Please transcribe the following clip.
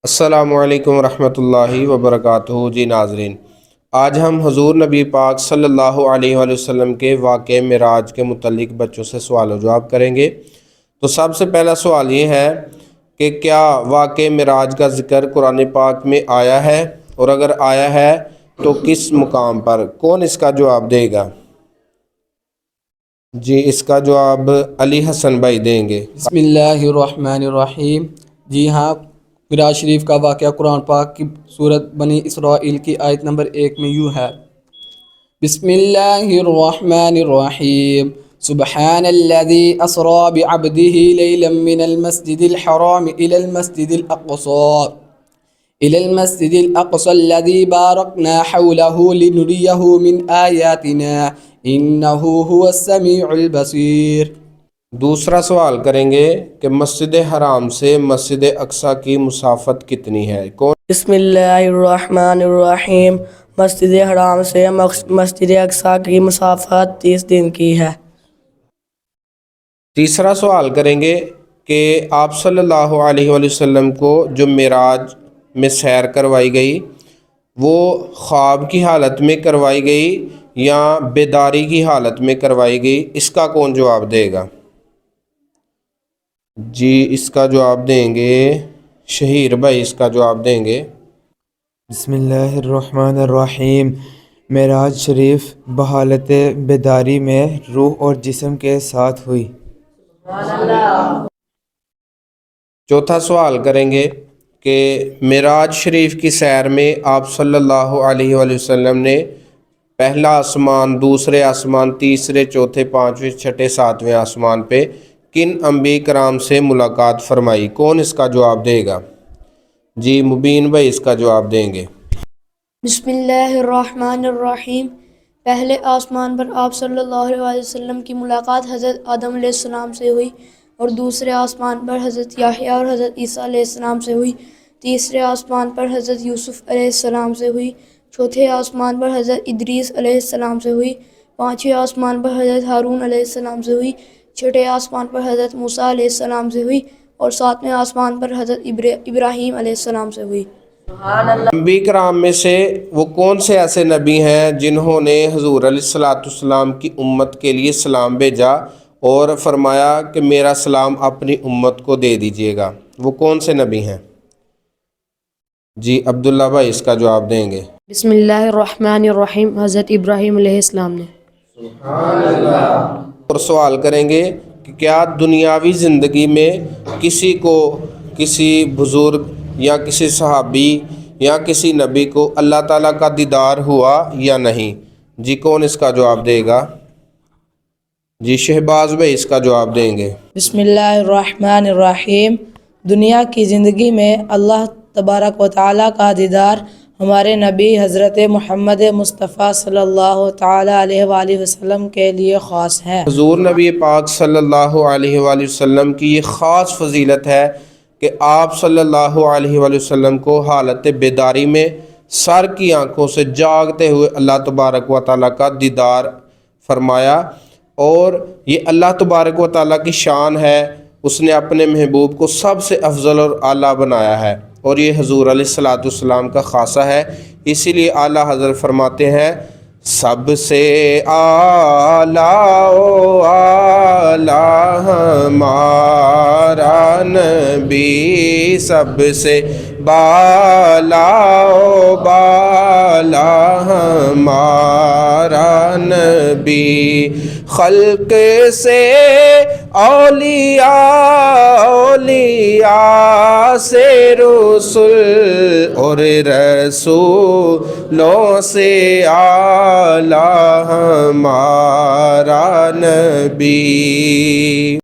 السلام علیکم ورحمۃ اللہ وبرکاتہ جی ناظرین، آج ہم حضور نبی پاک صلی اللہ علیہ وآلہ وسلم کے واقعہ معراج کے متعلق بچوں سے سوال و جواب کریں گے۔ تو سب سے پہلا سوال یہ ہے کہ کیا واقعہ معراج کا ذکر قرآن پاک میں آیا ہے، اور اگر آیا ہے تو کس مقام پر؟ کون اس کا جواب دے گا؟ جی اس کا جواب علی حسن بھائی دیں گے۔ بسم اللہ الرحمن الرحیم۔ جی ہاں، معراج شریف کا واقعہ قرآن پاک کی سورت بنی اسرائیل کی آیت نمبر 1 میں یوں ہے: بسم اللہ الرحمن الرحیم، سبحان الذی اسری بعبدہ لیلا من المسجد الحرام إلى المسجد الأقصى الذي باركنا حوله لنريه من آياتنا إنه هو السميع البصير۔ دوسرا سوال کریں گے کہ مسجد حرام سے مسجد اقصی کی مسافت کتنی ہے؟ کون؟ بسم اللہ الرحمن الرحیم، مسجد حرام سے مسجد اقصی کی مسافت 30 دن کی ہے۔ تیسرا سوال کریں گے کہ آپ صلی اللہ علیہ وآلہ وسلم کو جو معراج میں سیر کروائی گئی وہ خواب کی حالت میں کروائی گئی یا بیداری کی حالت میں کروائی گئی؟ اس کا کون جواب دے گا؟ جی اس کا جواب دیں گے شہیر بھائی، اس کا جواب دیں گے۔ بسم اللہ الرحمن الرحیم، معراج شریف بحالت بیداری میں روح اور جسم کے ساتھ ہوئی۔ چوتھا سوال کریں گے کہ معراج شریف کی سیر میں آپ صلی اللہ علیہ وآلہ وسلم نے پہلا آسمان، دوسرے آسمان، تیسرے، چوتھے، پانچویں، چھٹے، ساتویں آسمان پہ کن انبیاء کرام سے ملاقات فرمائی؟ کون اس کا جواب دے گا؟ جی مبین بھائی اس کا جواب دیں گے۔ بسم اللہ الرحمن الرحیم، پہلے آسمان پر آپ صلی اللہ علیہ وسلم کی ملاقات حضرت آدم علیہ السلام سے ہوئی، اور دوسرے آسمان پر حضرت یحییٰ اور حضرت عیسیٰ علیہ السلام سے ہوئی، تیسرے آسمان پر حضرت یوسف علیہ السلام سے ہوئی، چوتھے آسمان پر حضرت ادریس علیہ السلام سے ہوئی، پانچویں آسمان پر حضرت ہارون علیہ السلام سے ہوئی، چھٹے آسمان پر حضرت موسیٰ علیہ السلام سے ہوئی، اور ساتویں آسمان پر حضرت ابراہیم علیہ السلام سے ہوئی۔ انبیاء کرام میں سے وہ کون سے ایسے نبی ہیں جنہوں نے حضور علیہ السلام کی امت کے لیے سلام بھیجا اور فرمایا کہ میرا سلام اپنی امت کو دے دیجئے گا؟ وہ کون سے نبی ہیں؟ جی عبداللہ بھائی اس کا جواب دیں گے۔ بسم اللہ الرحمن الرحیم، حضرت ابراہیم علیہ السلام نے۔ اور سوال کریں گے کہ کیا دنیاوی زندگی میں کسی کو، کسی بزرگ یا کسی صحابی یا کسی نبی کو اللہ تعالیٰ کا دیدار ہوا یا نہیں؟ جی کون اس کا جواب دے گا؟ جی شہباز بھائی اس کا جواب دیں گے۔ بسم اللہ الرحمن الرحیم، دنیا کی زندگی میں اللہ تبارک و تعالیٰ کا دیدار ہمارے نبی حضرت محمد مصطفیٰ صلی اللہ تعالیٰ علیہ وآلہ وسلم کے لیے خاص ہے۔ حضور نبی پاک صلی اللہ علیہ وآلہ وسلم کی یہ خاص فضیلت ہے کہ آپ صلی اللہ علیہ وآلہ وسلم کو حالت بیداری میں سر کی آنکھوں سے جاگتے ہوئے اللہ تبارک و تعالیٰ کا دیدار فرمایا، اور یہ اللہ تبارک و تعالیٰ کی شان ہے، اس نے اپنے محبوب کو سب سے افضل اور اعلیٰ بنایا ہے، اور یہ حضور علیہ السلام کا خاصہ ہے۔ اسی لیے اعلیٰ حضرت فرماتے ہیں سب سے اعلیٰ و اعلیٰ ہمارا نبی، سب سے بالا و بالا ہمارا نبی، خلق سے اولیاء، اولیاء سے رسول، اور رسولوں سے اعلیٰ ہمارا نبی۔